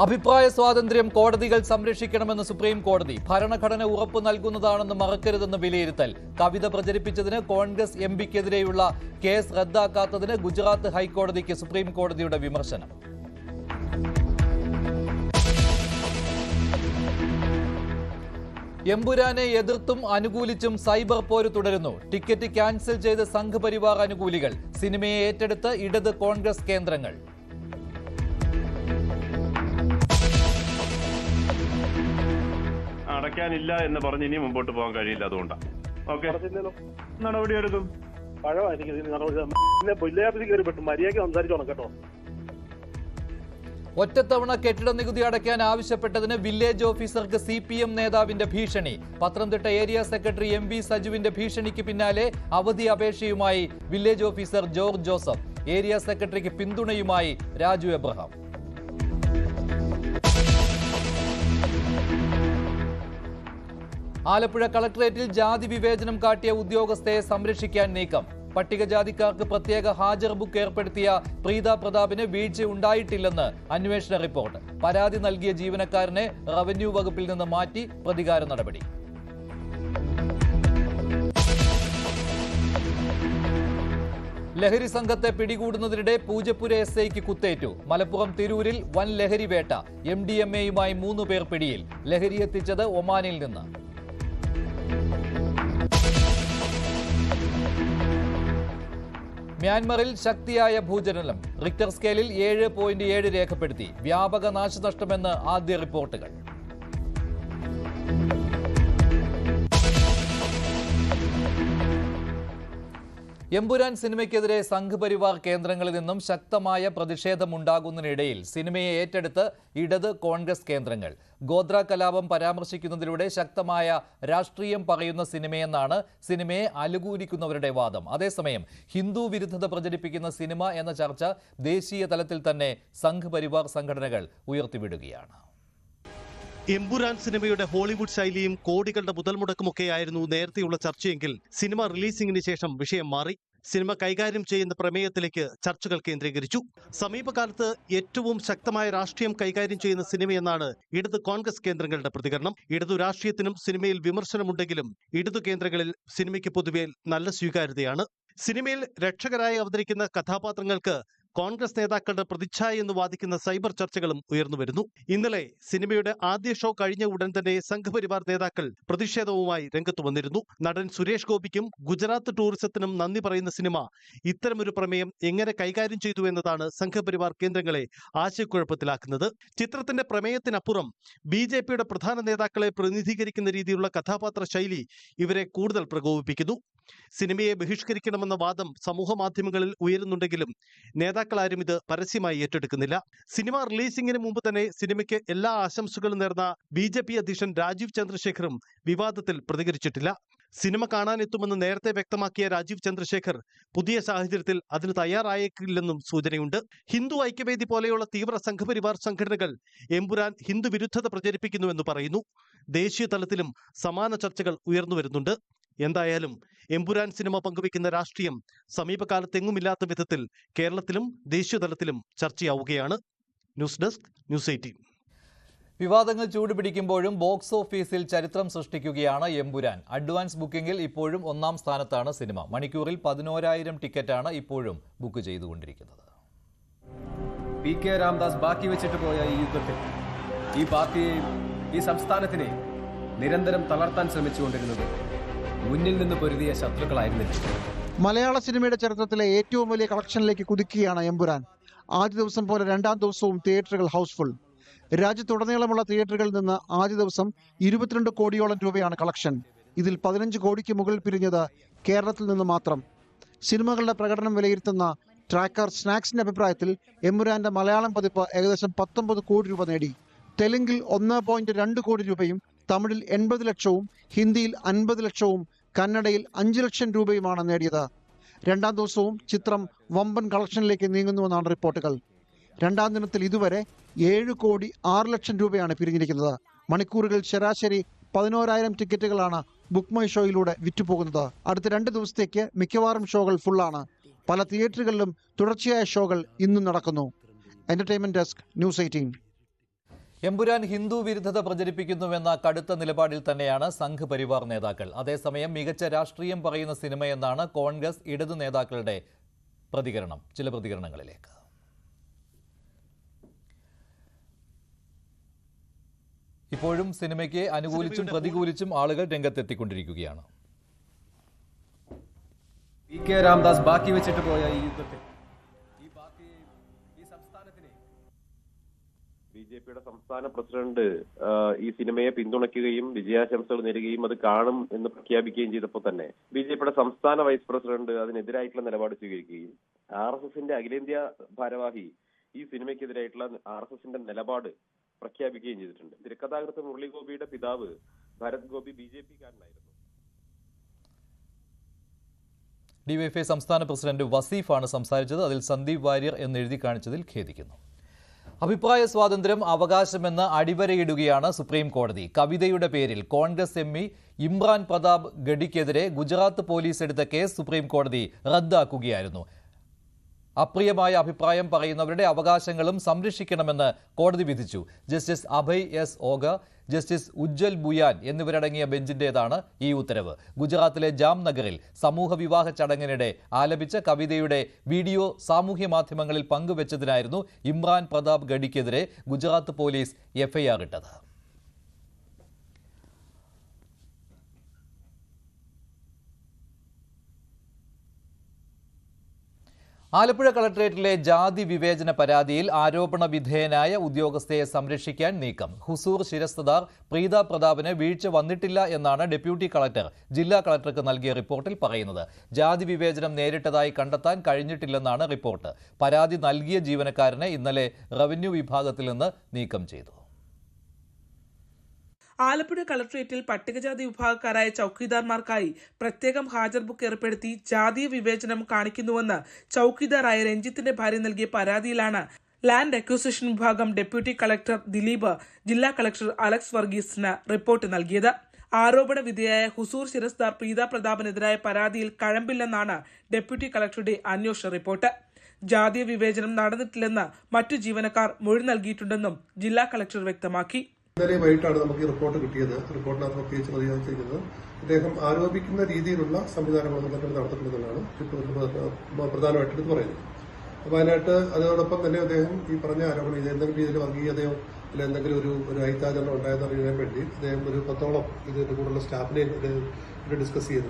അഭിപ്രായ സ്വാതന്ത്ര്യം കോടതികൾ സംരക്ഷിക്കണമെന്ന് സുപ്രീം കോടതി. ഭരണഘടന ഉറപ്പു നൽകുന്നതാണെന്ന് മറക്കരുതെന്ന് വിലയിരുത്തൽ. കവിത പ്രചരിപ്പിച്ചതിന് കോൺഗ്രസ് എംപിക്കെതിരെയുള്ള കേസ് റദ്ദാക്കാത്തതിന് ഗുജറാത്ത് ഹൈക്കോടതിക്ക് സുപ്രീം കോടതിയുടെ വിമർശനം. എമ്പുരാനെ എതിർത്തും അനുകൂലിച്ചും സൈബർ പോര് തുടരുന്നു. ടിക്കറ്റ് ക്യാൻസൽ ചെയ്ത് സംഘപരിവാർ അനുകൂലികൾ. സിനിമയെ ഏറ്റെടുത്ത് ഇടത് കോൺഗ്രസ് കേന്ദ്രങ്ങൾ. അടയ്ക്കാനില്ല എന്ന് പറഞ്ഞ് ഇനി മുമ്പോട്ട് പോകാൻ കഴിയില്ല. അതുകൊണ്ടാണ് നടപടിയെടുക്കും. ഒറ്റത്തവണ കെട്ടിട നികുതി അടയ്ക്കാൻ ആവശ്യപ്പെട്ടതിന് വില്ലേജ് ഓഫീസർക്ക് CPM നേതാവിന്റെ ഭീഷണി. പത്തനംതിട്ട ഏരിയ സെക്രട്ടറി MV സജുവിന്റെ ഭീഷണിക്ക് പിന്നാലെ അവധി അപേക്ഷയുമായി village officer George Joseph. Area സെക്രട്ടറിക്ക് പിന്തുണയുമായി രാജു എബ്രഹാം. ആലപ്പുഴ കളക്ടറേറ്റിൽ ജാതി വിവേചനം കാട്ടിയ ഉദ്യോഗസ്ഥയെ സംരക്ഷിക്കാൻ നീക്കം. പട്ടികജാതിക്കാർക്ക് പ്രത്യേക ഹാജർ ബുക്ക് ഏർപ്പെടുത്തിയ പ്രീത പ്രതാപിന് വീഴ്ച ഉണ്ടായിട്ടില്ലെന്ന് അന്വേഷണ റിപ്പോർട്ട്. പരാതി നൽകിയ ജീവനക്കാരനെ റവന്യൂ വകുപ്പിൽ നിന്ന് മാറ്റി പ്രതികാര നടപടി. ലഹരി സംഘത്തെ പിടികൂടുന്നതിനിടെ പൂജപ്പുര SIക്ക് കുത്തേറ്റു. മലപ്പുറം തിരൂരിൽ വൻ ലഹരി വേട്ട. MDMAയുമായി 3 പേർ പിടിയിൽ. ലഹരി എത്തിച്ചത് ഒമാനിൽ നിന്ന്. മ്യാൻമറിൽ ശക്തിയായ ഭൂചലനം. റിക്ടർ സ്കെയിലിൽ 7.7 രേഖപ്പെടുത്തി. വ്യാപക നാശനഷ്ടമെന്ന് ആദ്യ റിപ്പോർട്ടുകൾ. എമ്പുരാൻ സിനിമയ്ക്കെതിരെ സംഘപരിവാർ കേന്ദ്രങ്ങളിൽ നിന്നും ശക്തമായ പ്രതിഷേധമുണ്ടാകുന്നതിനിടയിൽ സിനിമയെ ഏറ്റെടുത്ത് ഇടത് കോൺഗ്രസ് കേന്ദ്രങ്ങൾ. ഗോദ്ര കലാപം പരാമർശിക്കുന്നതിലൂടെ ശക്തമായ രാഷ്ട്രീയം പറയുന്ന സിനിമയെന്നാണ് സിനിമയെ അനുകൂലിക്കുന്നവരുടെ വാദം. അതേസമയം ഹിന്ദു വിരുദ്ധത പ്രചരിപ്പിക്കുന്ന സിനിമ എന്ന ചർച്ച ദേശീയ തലത്തിൽ തന്നെ സംഘപരിവാർ സംഘടനകൾ ഉയർത്തിവിടുകയാണ്. എമ്പുരാൻ സിനിമയുടെ ഹോളിവുഡ് ശൈലിയും കോടികളുടെ മുതൽ മുടക്കുമൊക്കെയായിരുന്നു നേരത്തെയുള്ള ചർച്ചയെങ്കിൽ സിനിമ റിലീസിംഗിന് ശേഷം വിഷയം മാറി. സിനിമ കൈകാര്യം ചെയ്യുന്ന പ്രമേയത്തിലേക്ക് ചർച്ചകൾ കേന്ദ്രീകരിച്ചു. സമീപകാലത്ത് ഏറ്റവും ശക്തമായ രാഷ്ട്രീയം കൈകാര്യം ചെയ്യുന്ന സിനിമയെന്നാണ് ഇടത് കോൺഗ്രസ് കേന്ദ്രങ്ങളുടെ പ്രതികരണം. ഇടതു രാഷ്ട്രീയത്തിനും സിനിമയിൽ വിമർശനമുണ്ടെങ്കിലും ഇടതു കേന്ദ്രങ്ങളിൽ സിനിമയ്ക്ക് പൊതുവെ നല്ല സ്വീകാര്യതയാണ്. സിനിമയിൽ രക്ഷകരായി അവതരിക്കുന്ന കഥാപാത്രങ്ങൾക്ക് കോൺഗ്രസ് നേതാക്കളുടെ പ്രതിച്ഛായ എന്ന് വാദിക്കുന്ന സൈബർ ചർച്ചകളും ഉയർന്നുവരുന്നു. ഇന്നലെ സിനിമയുടെ ആദ്യ ഷോ കഴിഞ്ഞ ഉടൻ തന്നെ സംഘപരിവാർ നേതാക്കൾ പ്രതിഷേധവുമായി രംഗത്തു വന്നിരുന്നു. നടൻ സുരേഷ് ഗോപിക്കും ഗുജറാത്ത് ടൂറിസത്തിനും നന്ദി പറയുന്ന സിനിമ ഇത്തരമൊരു പ്രമേയം എങ്ങനെ കൈകാര്യം ചെയ്തു എന്നതാണ് സംഘപരിവാർ കേന്ദ്രങ്ങളെ ആശയക്കുഴപ്പത്തിലാക്കുന്നത്. ചിത്രത്തിന്റെ പ്രമേയത്തിനപ്പുറം BJPയുടെ പ്രധാന നേതാക്കളെ പ്രതിനിധീകരിക്കുന്ന രീതിയിലുള്ള കഥാപാത്ര ശൈലി ഇവരെ കൂടുതൽ പ്രകോപിപ്പിക്കുന്നു. സിനിമയെ ബഹിഷ്കരിക്കണമെന്ന വാദം സമൂഹ മാധ്യമങ്ങളിൽ ഉയരുന്നുണ്ടെങ്കിലും നേതാക്കളാരും ഇത് പരസ്യമായി ഏറ്റെടുക്കുന്നില്ല. സിനിമ റിലീസിംഗിന് മുമ്പ് തന്നെ സിനിമയ്ക്ക് എല്ലാ ആശംസകളും നേർന്ന BJP അധ്യക്ഷൻ രാജീവ് ചന്ദ്രശേഖറും വിവാദത്തിൽ പ്രതികരിച്ചിട്ടില്ല. സിനിമ കാണാനെത്തുമെന്ന് നേരത്തെ വ്യക്തമാക്കിയ രാജീവ് ചന്ദ്രശേഖർ പുതിയ സാഹചര്യത്തിൽ അതിന് തയ്യാറായേക്കില്ലെന്നും സൂചനയുണ്ട്. ഹിന്ദു ഐക്യവേദി പോലെയുള്ള തീവ്ര സംഘപരിവാർ സംഘടനകൾ എമ്പുരാൻ ഹിന്ദു വിരുദ്ധത പ്രചരിപ്പിക്കുന്നുവെന്ന് പറയുന്നു. ദേശീയ തലത്തിലും സമാന ചർച്ചകൾ ഉയർന്നുവരുന്നുണ്ട്. എന്തായാലും എമ്പുരാൻ സിനിമ പങ്കുവയ്ക്കുന്ന രാഷ്ട്രീയം സമീപകാലത്തെങ്ങുമില്ലാത്ത വിധത്തിൽ കേരളത്തിലും ദേശീയ തലത്തിലും ചർച്ചയാവുകയാണ്. News desk news 18. വിവാദങ്ങൾ ചൂടുപിടിക്കുമ്പോഴും ബോക്സ് ഓഫീസിൽ ചരിത്രം സൃഷ്ടിക്കുകയാണ് എമ്പുരാൻ. അഡ്വാൻസ് ബുക്കിംഗിൽ ഇപ്പോഴും 1-ാം സ്ഥാനത്താണ് സിനിമ. മണിക്കൂറിൽ 11,000 ടിക്കറ്റാണ് ഇപ്പോഴും ബുക്ക് ചെയ്തുകൊണ്ടിരിക്കുന്നത്. PK രാംദാസ് ബാക്കി വെച്ചിട്ട് പോയ ഈ യുദ്ധത്തിൽ ഈ പാർട്ടിയെയും ഈ സംസ്ഥാനത്തിനെ നിരന്തരം തളർത്താൻ ശ്രമിച്ചുകൊണ്ടിരുന്നത് മുന്നിൽ നിന്ന് പൊരുതിയ ശത്രുക്കളായിരുന്നില്ല. മലയാള സിനിമയുടെ ചരിത്രത്തിലെ ഏറ്റവും വലിയ കളക്ഷനിലേക്ക് കുതിക്കുകയാണ് എമ്പുരാൻ. ആദ്യ ദിവസം പോലെ 2-ാം ദിവസവും തിയേറ്ററുകൾ ഹൗസ്ഫുൾ. രാജ്യത്തുടനീളമുള്ള തിയേറ്ററുകളിൽ നിന്ന് ആദ്യ ദിവസം 22 കോടിയോളം രൂപയാണ് കളക്ഷൻ. ഇതിൽ 15 കോടിക്ക് മുകളിൽ പിരിഞ്ഞത് കേരളത്തിൽ നിന്ന് മാത്രം. സിനിമകളുടെ പ്രകടനം വിലയിരുത്തുന്ന ട്രാക്കർ സ്നാക്സിന്റെ അഭിപ്രായത്തിൽ എമ്പുരാന്റെ മലയാളം പതിപ്പ് ഏകദേശം 19 കോടി രൂപ നേടി. തെലുങ്കിൽ 1.2 കോടി രൂപയും തമിഴിൽ 80 ലക്ഷവും ഹിന്ദിയിൽ 50 ലക്ഷവും കന്നഡയിൽ 5 ലക്ഷം രൂപയുമാണ് നേടിയത്. 2-ാം ദിവസവും ചിത്രം വമ്പൻ കളക്ഷനിലേക്ക് നീങ്ങുന്നുവെന്നാണ് റിപ്പോർട്ടുകൾ. 2-ാം ദിനത്തിൽ ഇതുവരെ 7 കോടി 6 ലക്ഷം രൂപയാണ് പിരിഞ്ഞിരിക്കുന്നത്. മണിക്കൂറുകൾ ശരാശരി 11,000 ടിക്കറ്റുകളാണ് ബുക്ക് മൈ ഷോയിലൂടെ വിറ്റുപോകുന്നത്. അടുത്ത 2 ദിവസത്തേക്ക് മിക്കവാറും ഷോകൾ ഫുള്ളാണ്. പല തിയേറ്ററുകളിലും തുടർച്ചയായ ഷോകൾ ഇന്നും നടക്കുന്നു. Entertainment desk news 18. Empuraan Hindu വിരുദ്ധത പ്രചരിപ്പിക്കുന്നുവെന്ന കടുത്ത നിലപാടിൽ തന്നെയാണ് സംഘ് പരിവാർ നേതാക്കൾ. അതേസമയം മികച്ച രാഷ്ട്രീയം പറയുന്ന സിനിമയെന്നാണ് കോൺഗ്രസ് ഇടതു നേതാക്കളുടെ പ്രതികരണം. ചില പ്രതികരണങ്ങളിലേക്ക്. ഇപ്പോഴും സിനിമയ്ക്ക് അനുകൂലിച്ചും പ്രതികൂലിച്ചും ആളുകൾ രംഗത്തെത്തിക്കൊണ്ടിരിക്കുകയാണ്. PK രാംദാസ് ബാക്കി വെച്ചിട്ട് പോയ ഈ യുദ്ധത്തിൽ ഈ പാർട്ടിയെയും ഈ സംസ്ഥാനത്തിനെ ബിജെപിയുടെ സംസ്ഥാന പ്രസിഡന്റ് ഈ സിനിമയെ പിന്തുണയ്ക്കുകയും വിജയാശംസകൾ നേരുകയും അത് കാണും എന്ന് പ്രഖ്യാപിക്കുകയും ചെയ്തപ്പോൾ തന്നെ ബിജെപിയുടെ സംസ്ഥാന വൈസ് പ്രസിഡന്റ് അതിനെതിരായിട്ടുള്ള നിലപാട് സ്വീകരിക്കുകയും RSSന്റെ അഖിലേന്ത്യാ ഭാരവാഹി ഈ സിനിമയ്ക്കെതിരായിട്ടുള്ള RSSന്റെ നിലപാട് പ്രഖ്യാപിക്കുകയും ചെയ്തിട്ടുണ്ട്. തിരക്കഥാകൃത്ത് മുരളീഗോപിയുടെ പിതാവ് ഭരത് ഗോപി BJP-കാരനായിരുന്നു. DYFI സംസ്ഥാന പ്രസിഡന്റ് വസീഫാണ് സംസാരിച്ചത്. അതിൽ സന്ദീപ് വാര്യർ എന്ന് എഴുതി കാണിച്ചതിൽ ഖേദിക്കുന്നു. അഭിപ്രായ സ്വാതന്ത്ര്യം അവകാശമെന്ന് അടിവരയിടുകയാണ് സുപ്രീം കോടതി. കവിതയുടെ പേരിൽ കോൺഗ്രസ് MP ഇമ്രാൻ പ്രതാപ് ഗഡിക്കെതിരെ ഗുജറാത്ത് പോലീസ് എടുത്ത കേസ് സുപ്രീം കോടതി റദ്ദാക്കുകയായിരുന്നു. അപ്രിയമായ അഭിപ്രായം പറയുന്നവരുടെ അവകാശങ്ങളും സംരക്ഷിക്കണമെന്ന് കോടതി വിധിച്ചു. Justice Abhay S. Oka, justice Ujjal Bhuyan എന്നിവരടങ്ങിയ ബെഞ്ചിന്റേതാണ് ഈ ഉത്തരവ്. ഗുജറാത്തിലെ ജാംനഗറിൽ സമൂഹ വിവാഹ ചടങ്ങിനിടെ ആലപിച്ച കവിതയുടെ വീഡിയോ സാമൂഹ്യ മാധ്യമങ്ങളിൽ പങ്കുവച്ചതിനായിരുന്നു ഇമ്രാൻ പ്രതാപ് ഗഡിക്കെതിരെ ഗുജറാത്ത് പോലീസ് FIR ഇട്ടത്. ആലപ്പുഴ കളക്ടറേറ്റിലെ ജാതി വിവേചന പരാതിയിൽ ആരോപണ വിധേയനായ ഉദ്യോഗസ്ഥയെ സംരക്ഷിക്കാൻ നീക്കം. ഹുസൂർ ശിരസ്തദാർ പ്രീത പ്രതാപിന് വീഴ്ച വന്നിട്ടില്ല എന്നാണ് ഡെപ്യൂട്ടി കളക്ടർ ജില്ലാ കളക്ടർക്ക് നൽകിയ റിപ്പോർട്ടിൽ പറയുന്നത്. ജാതി വിവേചനം നേരിട്ടതായി കണ്ടെത്താൻ കഴിഞ്ഞിട്ടില്ലെന്നാണ് റിപ്പോർട്ട്. പരാതി നൽകിയ ജീവനക്കാരനെ ഇന്നലെ റവന്യൂ വിഭാഗത്തിൽ നിന്ന് നീക്കം ചെയ്തു. ആലപ്പുഴ കളക്ടറേറ്റിൽ പട്ടികജാതി വിഭാഗക്കാരായ ചൌക്കിദാർമാർക്കായി പ്രത്യേകം ഹാജർ ബുക്ക് ഏർപ്പെടുത്തി ജാതീയ വിവേചനം കാണിക്കുന്നുവെന്ന് ചൌക്കിദാറായ രഞ്ജിത്തിന്റെ ഭാര്യ നൽകിയ പരാതിയിലാണ് ലാൻഡ് അക്വിസിഷൻ വിഭാഗം ഡെപ്യൂട്ടി കളക്ടർ ദിലീപ് ജില്ലാ കളക്ടർ അലക്സ് വർഗീസിന് റിപ്പോർട്ട് നൽകിയത്. ആരോപണ വിധേയായ ഹുസൂർ ശിരസ്ദാർ പ്രീത പ്രതാപിനെതിരായ പരാതിയിൽ കഴമ്പില്ലെന്നാണ് ഡെപ്യൂട്ടി കളക്ടറുടെ അന്വേഷണ റിപ്പോർട്ട്. ജാതീയ വിവേചനം നടന്നിട്ടില്ലെന്ന് മറ്റു ജീവനക്കാർ മൊഴി നൽകിയിട്ടുണ്ടെന്നും ജില്ലാ കളക്ടർ വ്യക്തമാക്കി. ഇന്നലെ വൈകിട്ടാണ് നമുക്ക് ഈ റിപ്പോർട്ട് കിട്ടിയത്. റിപ്പോർട്ടിനകത്ത് പ്രത്യേകിച്ച് പ്രതികരിച്ചിരിക്കുന്നത് അദ്ദേഹം ആരോപിക്കുന്ന രീതിയിലുള്ള സംവിധാനങ്ങളൊന്നും തന്നെ നടത്തപ്പെടുന്നതാണ് പ്രധാനമായിട്ട് എടുത്ത് പറയുന്നത്. അപ്പോൾ അതിനായിട്ട് അതോടൊപ്പം തന്നെ അദ്ദേഹം ഈ പറഞ്ഞ ആരോപണം ഇത് എന്തെങ്കിലും രീതിയിൽ വർഗീയതയോ അല്ല എന്തെങ്കിലും ഒരു അയിത്താചരണം ഉണ്ടായെന്ന് അറിയാൻ വേണ്ടി അദ്ദേഹം ഒരു 10ഓളം ഇതിന്റെ കൂടുതലുള്ള സ്റ്റാഫിനെ ഡിസ്കസ് ചെയ്തു.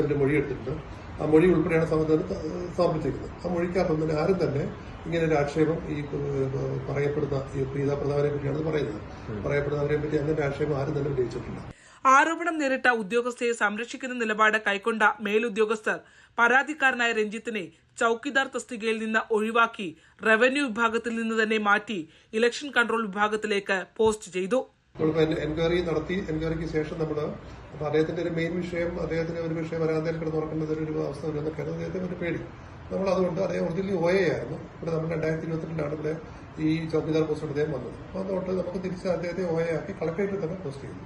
ഒരു മൊഴി എടുത്തിട്ടുണ്ട്. ആ മൊഴി ഉൾപ്പെടെയാണ് സമർപ്പിച്ചിരിക്കുന്നത്. ആ മൊഴിക്കകത്തൊന്നും തന്നെ ആരും തന്നെ ഇങ്ങനെ ഒരു ആക്ഷേപം ഈ പറയപ്പെടുന്ന ഈ പ്രീത പ്രതാപനെ പറ്റിയാണ് പറയുന്നത്. പറയപ്പെടുന്നവരെ പറ്റി അങ്ങനെ ആക്ഷേപം ആരും തന്നെ ഉന്നയിച്ചിട്ടില്ല. ആരോപണം നേരിട്ട ഉദ്യോഗസ്ഥയെ സംരക്ഷിക്കുന്ന നിലപാട് കൈക്കൊണ്ട മേലുദ്യോഗസ്ഥർ പരാതിക്കാരനായ രഞ്ജിത്തിനെ ചൌക്കിദാർ തസ്തികയിൽ നിന്ന് ഒഴിവാക്കി റവന്യൂ വിഭാഗത്തിൽ നിന്ന് തന്നെ മാറ്റി ഇലക്ഷൻ കൺട്രോൾ വിഭാഗത്തിലേക്ക് പോസ്റ്റ് ചെയ്തു. എൻക്വയറി നടത്തി. എൻക്വയറിക്ക് ശേഷം നമ്മൾ അദ്ദേഹത്തിന്റെ ഒരു മെയിൻ വിഷയം അദ്ദേഹത്തിന് ഒരു വിഷയം വരാന്തയിൽ കിടന്ന് ഉറക്കേണ്ടത് ഒരു അവസ്ഥ വരുന്നൊക്കെയാണ് അദ്ദേഹത്തിന് ഒരു പേടി. നമ്മൾ അതുകൊണ്ട് അദ്ദേഹം ഒറിജിനലി OA ആയിരുന്നു. ഇവിടെ നമ്മൾ 2022 ഇവിടെ ഈ ചൌക്കിദാർ പോസ്റ്റ് അദ്ദേഹം വന്നത്. അപ്പോൾ അതുകൊണ്ട് നമുക്ക് തിരിച്ച് അദ്ദേഹത്തെ OA ആക്കി കളക്ടറേറ്റിൽ തന്നെ പോസ്റ്റ് ചെയ്തു.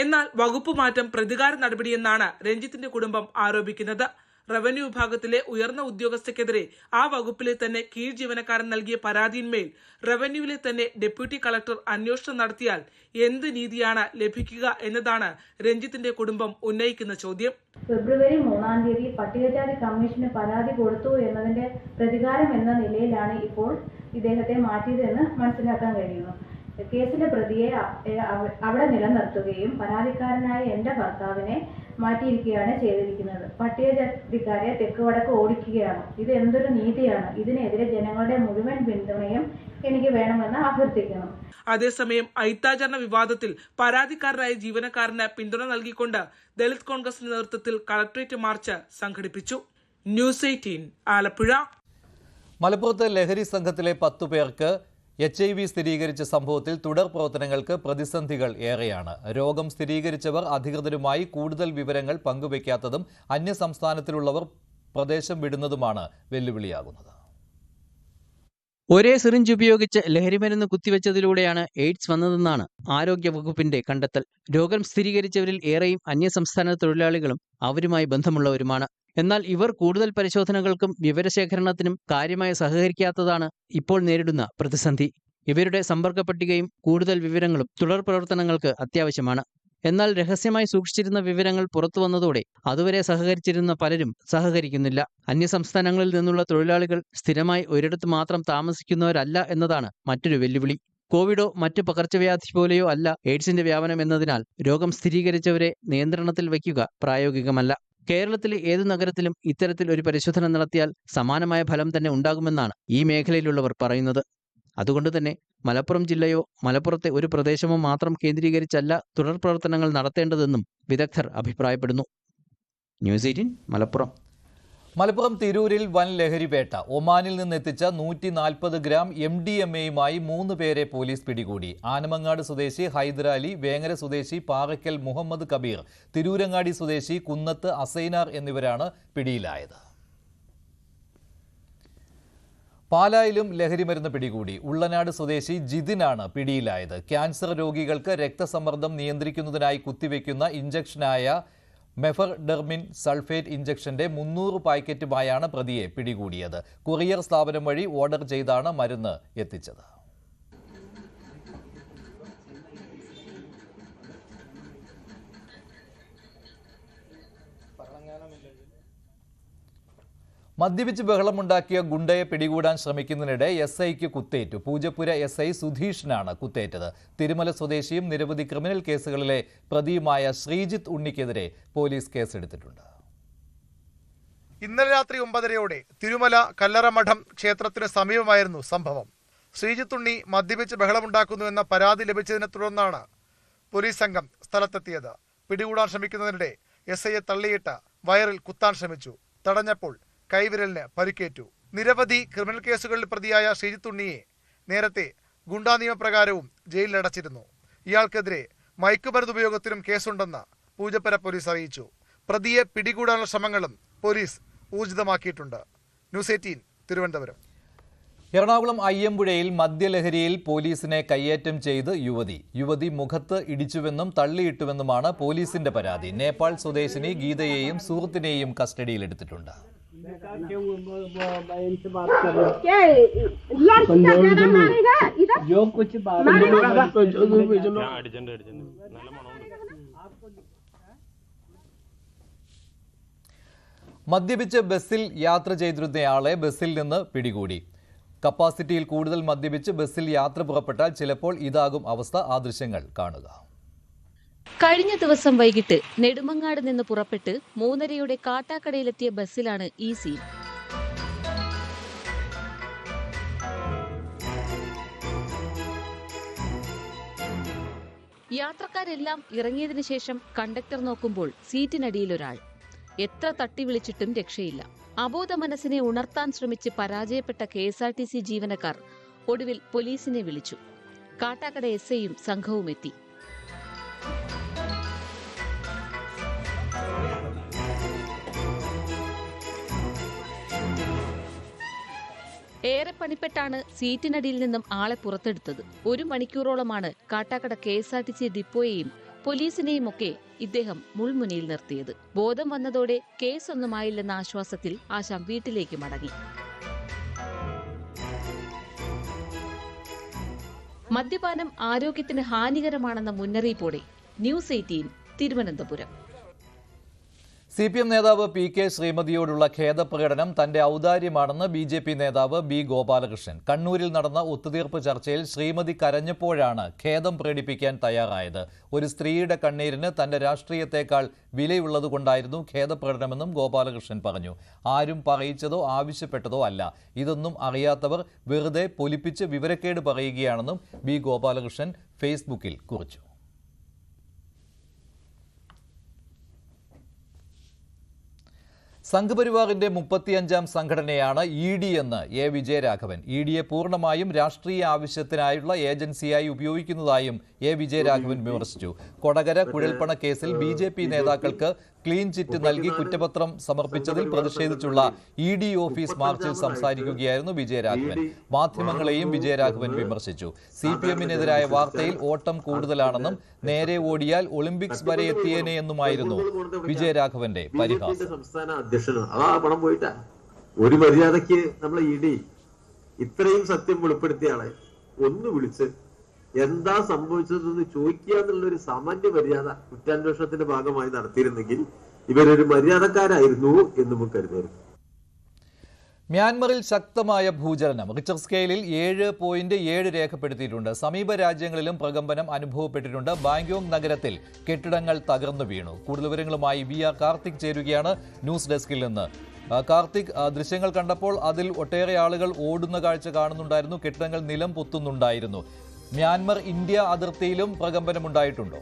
എന്നാൽ വകുപ്പ് മാറ്റം പ്രതികാര നടപടിയെന്നാണ് രഞ്ജിത്തിന്റെ കുടുംബം ആരോപിക്കുന്നത്. റവന്യൂ വിഭാഗത്തിലെ ഉയർന്ന ഉദ്യോഗസ്ഥയ്ക്കെതിരെ ആ വകുപ്പിലെ തന്നെ കീഴ് ജീവനക്കാരൻ നൽകിയ പരാതിയിന്മേൽ റവന്യൂവിലെ തന്നെ ഡെപ്യൂട്ടി കളക്ടർ അന്വേഷണം നടത്തിയാൽ എന്ത് നീതിയാണ് ലഭിക്കുക എന്നതാണ് രഞ്ജിത്തിന്റെ കുടുംബം ഉന്നയിക്കുന്ന ചോദ്യം. ഫെബ്രുവരി 3-ാം തീയതി പട്ടികജാതി കമ്മീഷന് പരാതി കൊടുത്തു എന്നതിന്റെ പ്രതികാരം എന്ന നിലയിലാണ് ഇപ്പോൾ ഇദ്ദേഹത്തെ മാറ്റിയതെന്ന് മനസ്സിലാക്കാൻ കഴിയുന്നു. കേസിലെ പ്രതിയെ അവിടെ നിലനിർത്തുകയും പരാതിക്കാരനായ എന്റെ ഭർത്താവിനെ മാറ്റിയിരിക്കുകയാണ് ചെയ്തിരിക്കുന്നത്. പട്ടികജാതിക്കാരെ തെക്ക് വടക്ക് ഓടിക്കുകയാണ്. ഇത് എന്തൊരു നീതിയാണ്? ഇതിനെതിരെ ജനങ്ങളുടെ മുഴുവൻ പിന്തുണയും എനിക്ക് വേണമെന്ന് അഭ്യർത്ഥിക്കുന്നു. അതേസമയം അയിത്താചരണ വിവാദത്തിൽ പരാതിക്കാരനായ ജീവനക്കാരന് പിന്തുണ നൽകിക്കൊണ്ട് ദളിത് കോൺഗ്രസിന്റെ നേതൃത്വത്തിൽ കളക്ടറേറ്റ് മാർച്ച് സംഘടിപ്പിച്ചു. ന്യൂസ് 18 ആലപ്പുഴ. മലപ്പുറത്ത് ലഹരി സംഘത്തിലെ 10 പേർക്ക് HIV സ്ഥിരീകരിച്ച സംഭവത്തിൽ തുടർ പ്രവർത്തനങ്ങൾക്ക് പ്രതിസന്ധികൾ ഏറെയാണ്. രോഗം സ്ഥിരീകരിച്ചവർ അധികൃതരുമായി കൂടുതൽ വിവരങ്ങൾ പങ്കുവയ്ക്കാത്തതും അന്യസംസ്ഥാനത്തിലുള്ളവർ പ്രദേശം വിടുന്നതുമാണ് വെല്ലുവിളിയാകുന്നത്. ഒരേ സിറിഞ്ച് ഉപയോഗിച്ച് ലഹരിമരുന്ന് കുത്തിവെച്ചതിലൂടെയാണ് എയ്ഡ്സ് വന്നതെന്നാണ് ആരോഗ്യവകുപ്പിന്റെ കണ്ടെത്തൽ. രോഗം സ്ഥിരീകരിച്ചവരിൽ ഏറെയും അന്യസംസ്ഥാന തൊഴിലാളികളും അവരുമായി ബന്ധമുള്ളവരുമാണ്. എന്നാൽ ഇവർ കൂടുതൽ പരിശോധനകൾക്കും വിവരശേഖരണത്തിനും കാര്യമായി സഹകരിക്കാത്തതാണ് ഇപ്പോൾ നേരിടുന്ന പ്രതിസന്ധി. ഇവരുടെ സമ്പർക്ക പട്ടികയും കൂടുതൽ വിവരങ്ങളും തുടർ പ്രവർത്തനങ്ങൾക്ക് അത്യാവശ്യമാണ്. എന്നാൽ രഹസ്യമായി സൂക്ഷിച്ചിരുന്ന വിവരങ്ങൾ പുറത്തു വന്നതോടെ അതുവരെ സഹകരിച്ചിരുന്ന പലരും സഹകരിക്കുന്നില്ല. അന്യസംസ്ഥാനങ്ങളിൽ നിന്നുള്ള തൊഴിലാളികൾ സ്ഥിരമായി ഒരിടത്ത് മാത്രം താമസിക്കുന്നവരല്ല എന്നതാണ് മറ്റൊരു വെല്ലുവിളി. കോവിഡോ മറ്റ് പകർച്ചവ്യാധി പോലെയോ അല്ല എയ്ഡ്സിന്റെ വ്യാപനം എന്നതിനാൽ രോഗം സ്ഥിരീകരിച്ചവരെ നിയന്ത്രണത്തിൽ വയ്ക്കുക പ്രായോഗികമല്ല. കേരളത്തിലെ ഏതു നഗരത്തിലും ഇത്തരത്തിൽ ഒരു പരിശോധന നടത്തിയാൽ സമാനമായ ഫലം തന്നെ ഉണ്ടാകുമെന്നാണ് ഈ മേഖലയിലുള്ളവർ പറയുന്നത്. അതുകൊണ്ട് തന്നെ മലപ്പുറം ജില്ലയോ മലപ്പുറത്തെ ഒരു പ്രദേശമോ മാത്രം കേന്ദ്രീകരിച്ചല്ല തുടർ പ്രവർത്തനങ്ങൾ നടത്തേണ്ടതെന്നും വിദഗ്ധർ അഭിപ്രായപ്പെടുന്നു. ന്യൂസ് 18 മലപ്പുറം. മലപ്പുറം തിരൂരിൽ വൻ ലഹരിവേട്ട. ഒമാനിൽ നിന്നെത്തിച്ച 140 ഗ്രാം MDMAയുമായി 3 പേരെ പോലീസ് പിടികൂടി. ആനമങ്ങാട് സ്വദേശി ഹൈദരാലി, വേങ്ങര സ്വദേശി പാറയ്ക്കൽ മുഹമ്മദ് കബീർ, തിരൂരങ്ങാടി സ്വദേശി കുന്നത്ത് അസൈനാർ എന്നിവരാണ് പിടിയിലായത്. പാലായിലും ലഹരിമരുന്ന് പിടികൂടി. ഉള്ളനാട് സ്വദേശി ജിതിനാണ് പിടിയിലായത്. ക്യാൻസർ രോഗികൾക്ക് രക്തസമ്മർദ്ദം നിയന്ത്രിക്കുന്നതിനായി കുത്തിവെക്കുന്ന ഇഞ്ചക്ഷനായ മെഫർഡെർമിൻ സൾഫേറ്റ് ഇഞ്ചക്ഷന്റെ 300 പാക്കറ്റുമായാണ് പ്രതിയെ പിടികൂടിയത്. കൊറിയർ സ്ഥാപനം വഴി ഓർഡർ ചെയ്താണ് മരുന്ന് എത്തിച്ചത്. മദ്യപിച്ച് ബഹളമുണ്ടാക്കിയ ഗുണ്ടയെ പിടികൂടാൻ ശ്രമിക്കുന്നതിനിടെ SIക്ക് കുത്തേറ്റു. പൂജപ്പുര SI സുധീഷിനാണ് കുത്തേറ്റത്. തിരുമല സ്വദേശിയും നിരവധി ക്രിമിനൽ കേസുകളിലെ പ്രതിയുമായ ശ്രീജിത്ത് ഉണ്ണിക്കെതിരെ പോലീസ് കേസെടുത്തിട്ടുണ്ട്. ഇന്നലെ രാത്രി 9:30 തിരുമല കല്ലറമഠം ക്ഷേത്രത്തിന് സമീപമായിരുന്നു സംഭവം. ശ്രീജിത്ത് ഉണ്ണി മദ്യപിച്ച് ബഹളമുണ്ടാക്കുന്നുവെന്ന പരാതി ലഭിച്ചതിനെ തുടർന്നാണ് പോലീസ് സംഘം സ്ഥലത്തെത്തിയത്. പിടികൂടാൻ ശ്രമിക്കുന്നതിനിടെ SIയെ തള്ളിയിട്ട് വയറിൽ കുത്താൻ ശ്രമിച്ചു. തടഞ്ഞപ്പോൾ കൈവിരലിന് പരിക്കേറ്റു. നിരവധി ക്രിമിനൽ കേസുകളിൽ പ്രതിയായ ശ്രീജിത്ത് ഉണ്ണിയെ നേരത്തെ ഗുണ്ടാ നിയമപ്രകാരവും ജയിലിലടച്ചിരുന്നു. ഇയാൾക്കെതിരെ മയക്കുമരുന്ന് ഉപയോഗത്തിനും കേസുണ്ടെന്ന് പൂജപ്പുര പോലീസ് അറിയിച്ചു. പ്രതിയെ പിടികൂടാനുള്ള ശ്രമങ്ങളും പോലീസ് ഊർജിതമാക്കിയിട്ടുണ്ട്. ന്യൂസ് 18 തിരുവനന്തപുരം. എറണാകുളം അയ്യമ്പുഴയിൽ മദ്യലഹരിയിൽ പോലീസിനെ കയ്യേറ്റം ചെയ്ത് യുവതി മുഖത്ത് ഇടിച്ചുവെന്നും തള്ളിയിട്ടുവെന്നുമാണ് പോലീസിന്റെ പരാതി. നേപ്പാൾ സ്വദേശിനി ഗീതയെയും സുഹൃത്തിനെയും കസ്റ്റഡിയിലെടുത്തിട്ടുണ്ട്. മദ്യപിച്ച് ബസ്സിൽ യാത്ര ചെയ്തിരുന്നയാളെ ബസ്സിൽ നിന്ന് പിടികൂടി. കപ്പാസിറ്റിയിൽ കൂടുതൽ മദ്യപിച്ച് ബസ്സിൽ യാത്ര പുറപ്പെട്ടാൽ ചിലപ്പോൾ ഇതാകും അവസ്ഥ. ആ ദൃശ്യങ്ങൾ കാണുക. കഴിഞ്ഞ ദിവസം വൈകിട്ട് നെടുമങ്ങാട് നിന്ന് പുറപ്പെട്ട് 3:30 കാട്ടാക്കടയിലെത്തിയ ബസ്സിലാണ് ഈ സീൻ. യാത്രക്കാരെല്ലാം ഇറങ്ങിയതിനു ശേഷം കണ്ടക്ടർ നോക്കുമ്പോൾ സീറ്റിനടിയിലൊരാൾ. എത്ര തട്ടി വിളിച്ചിട്ടും രക്ഷയില്ല. അബോധ മനസ്സിനെ ഉണർത്താൻ ശ്രമിച്ച് പരാജയപ്പെട്ട KSRTC ജീവനക്കാർ ഒടുവിൽ പോലീസിനെ വിളിച്ചു. കാട്ടാക്കട SIയും സംഘവും എത്തി. ഏറെ പണിപ്പെട്ടാണ് സീറ്റിനടിയിൽ നിന്നും ആളെ പുറത്തെടുത്തത്. 1 മണിക്കൂറോളമാണ് കാട്ടാക്കട KSRTC ഡിപ്പോയെയും പോലീസിനെയും ഒക്കെ ഇദ്ദേഹം മുൾമുനയിൽ നിർത്തിയത്. ബോധം വന്നതോടെ കേസൊന്നുമായില്ലെന്ന ആശ്വാസത്തിൽ ആശാം വീട്ടിലേക്ക് മടങ്ങി. മദ്യപാനം ആരോഗ്യത്തിന് ഹാനികരമാണെന്ന മുന്നറിയിപ്പോടെ ന്യൂസ് 18 തിരുവനന്തപുരം. CPM നേതാവ് PK ശ്രീമതിയോടുള്ള ഖേദപ്രകടനം തന്റെ ഔദാര്യമാണെന്ന് BJP നേതാവ് B ഗോപാലകൃഷ്ണൻ. കണ്ണൂരിൽ നടന്ന ഒത്തുതീർപ്പ് ചർച്ചയിൽ ശ്രീമതി കരഞ്ഞപ്പോഴാണ് ഖേദം പ്രകടിപ്പിക്കാൻ തയ്യാറായത്. ഒരു സ്ത്രീയുടെ കണ്ണീരിന് തന്റെ രാഷ്ട്രീയത്തെക്കാൾ വിലയുള്ളതുകൊണ്ടായിരുന്നു ഖേദപ്രകടനമെന്നും ഗോപാലകൃഷ്ണൻ പറഞ്ഞു. ആരും പറയിച്ചതോ ആവശ്യപ്പെട്ടതോ അല്ല. ഇതൊന്നും അറിയാത്തവർ വെറുതെ പൊലിപ്പിച്ച് വിവരക്കേട് പറയുകയാണെന്നും B ഗോപാലകൃഷ്ണൻ ഫേസ്ബുക്കിൽ കുറിച്ചു. സംഘപരിവാറിന്റെ 35ാം സംഘടനയാണ് ED എന്ന് A വിജയരാഘവൻ. EDയെ പൂർണ്ണമായും രാഷ്ട്രീയ ആവശ്യത്തിനായുള്ള ഏജൻസിയായി ഉപയോഗിക്കുന്നതായും A വിജയരാഘവൻ വിമർശിച്ചു. കൊടകര കുഴൽപ്പണ കേസിൽ BJP നേതാക്കൾക്ക് ക്ലീൻ ചിറ്റ് നൽകി കുറ്റപത്രം സമർപ്പിച്ചതിൽ പ്രതിഷേധിച്ചുള്ള ED ഓഫീസ് മാർച്ചിൽ സംസാരിക്കുകയായിരുന്നു വിജയരാഘവൻ. മാധ്യമങ്ങളെയും വിജയരാഘവൻ വിമർശിച്ചു. CPMനെതിരായ വാർത്തയിൽ ഓട്ടം കൂടുതലാണെന്നും നേരെ ഓടിയാൽ ഒളിമ്പിക്സ് വരെ എത്തിയേനെ എന്നുമായിരുന്നു വിജയരാഘവന്റെ പരിഹാസം. പണം പോയിട്ടാ ഒരു മര്യാദക്ക് നമ്മളെ ED ഇത്രയും സത്യം വെളിപ്പെടുത്തിയ ആളെ ഒന്ന് വിളിച്ച് എന്താ സംഭവിച്ചതെന്ന് ചോദിക്കുക എന്നുള്ളൊരു സാമാന്യ മര്യാദ കുറ്റാന്വേഷണത്തിന്റെ ഭാഗമായി നടത്തിയിരുന്നെങ്കിൽ ഇവരൊരു മര്യാദക്കാരായിരുന്നു എന്ന് നമുക്ക് കരുതായിരുന്നു. മ്യാൻമറിൽ ശക്തമായ ഭൂചലനം. റിക്ടർ സ്കെയിലിൽ 7.7 രേഖപ്പെടുത്തിയിട്ടുണ്ട്. സമീപ രാജ്യങ്ങളിലും പ്രകമ്പനം അനുഭവപ്പെട്ടിട്ടുണ്ട്. ബാങ്കോക്ക് നഗരത്തിൽ കെട്ടിടങ്ങൾ തകർന്നു വീണു. കൂടുതൽ വിവരങ്ങളുമായി VR കാർത്തിക് ചേരുകയാണ് ന്യൂസ് ഡെസ്കിൽ നിന്ന്. കാർത്തിക്, ദൃശ്യങ്ങൾ കണ്ടപ്പോൾ അതിൽ ഒട്ടേറെ ആളുകൾ ഓടുന്ന കാഴ്ച കാണുന്നുണ്ടായിരുന്നു. കെട്ടിടങ്ങൾ നിലം പൊത്തുന്നുണ്ടായിരുന്നു. മ്യാൻമർ ഇന്ത്യ അതിർത്തിയിലും പ്രകമ്പനമുണ്ടായിട്ടുണ്ടോ?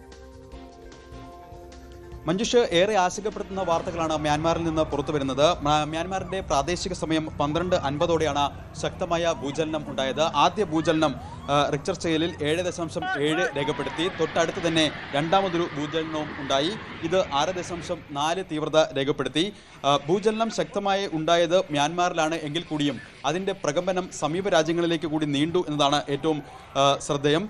മഞ്ജുഷ്, ഏറെ ആശങ്കപ്പെടുത്തുന്ന വാർത്തകളാണ് മ്യാൻമാറിൽ നിന്ന് പുറത്തു വരുന്നത്. മ്യാൻമാറിന്റെ പ്രാദേശിക സമയം 12:50ഓടെയാണ് ശക്തമായ ഭൂചലനം ഉണ്ടായത്. ആദ്യ ഭൂചലനം റിക്ടർ സ്കെയിലിൽ 7.7 രേഖപ്പെടുത്തി. തൊട്ടടുത്ത് തന്നെ രണ്ടാമതൊരു ഭൂചലനവും ഉണ്ടായി. ഇത് 6.4 തീവ്രത രേഖപ്പെടുത്തി. ഭൂചലനം ശക്തമായി ഉണ്ടായത് മ്യാൻമാറിലാണ് എങ്കിൽ കൂടിയും അതിന്റെ പ്രകമ്പനം സമീപ രാജ്യങ്ങളിലേക്ക് കൂടി നീണ്ടു എന്നതാണ് ഏറ്റവും ശ്രദ്ധേയം.